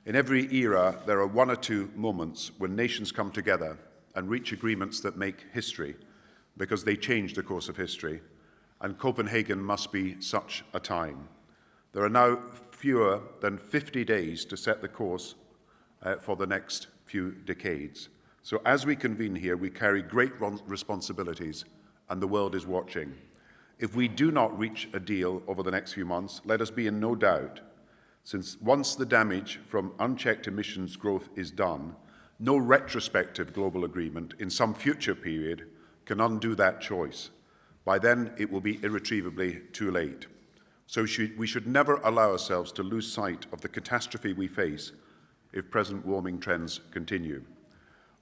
In every era, there are one or two moments when nations come together and reach agreements that make history, because they change the course of history, and Copenhagen must be such a time. There are now fewer than 50 days to set the course for the next few decades. So as we convene here, we carry great responsibilities, and the world is watching. If we do not reach a deal over the next few months, let us be in no doubt, since once the damage from unchecked emissions growth is done, no retrospective global agreement in some future period can undo that choice. By then, it will be irretrievably too late. So we should never allow ourselves to lose sight of the catastrophe we face if present warming trends continue.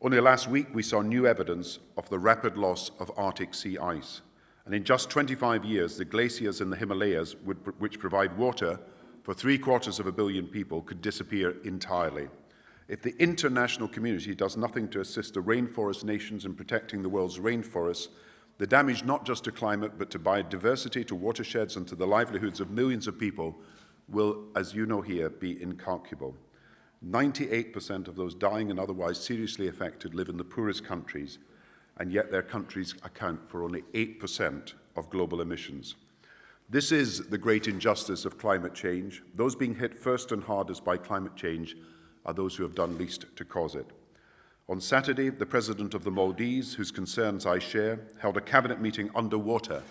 Only last week, we saw new evidence of the rapid loss of Arctic sea ice. And in just 25 years, the glaciers in the Himalayas, which provide water for 750 million people, could disappear entirely. If the international community does nothing to assist the rainforest nations in protecting the world's rainforests, the damage not just to climate, but to biodiversity, to watersheds, and to the livelihoods of millions of people will, as you know here, be incalculable. 98% of those dying and otherwise seriously affected live in the poorest countries, and yet their countries account for only 8% of global emissions. This is the great injustice of climate change. Those being hit first and hardest by climate change are those who have done least to cause it. On Saturday, the President of the Maldives, whose concerns I share, held a cabinet meeting underwater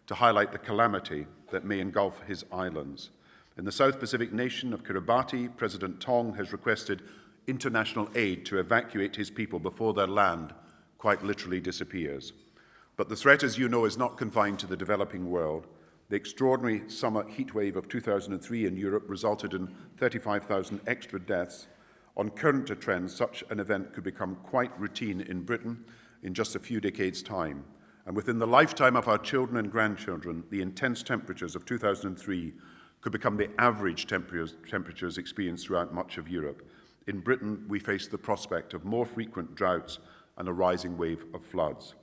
to highlight the calamity that may engulf his islands. In the South Pacific nation of Kiribati, President Tong has requested international aid to evacuate his people before their land quite literally disappears. But the threat, as you know, is not confined to the developing world. The extraordinary summer heatwave of 2003 in Europe resulted in 35,000 extra deaths. On current trends, such an event could become quite routine in Britain in just a few decades' time. And within the lifetime of our children and grandchildren, the intense temperatures of 2003 could become the average temperatures experienced throughout much of Europe. In Britain, we face the prospect of more frequent droughts and a rising wave of floods.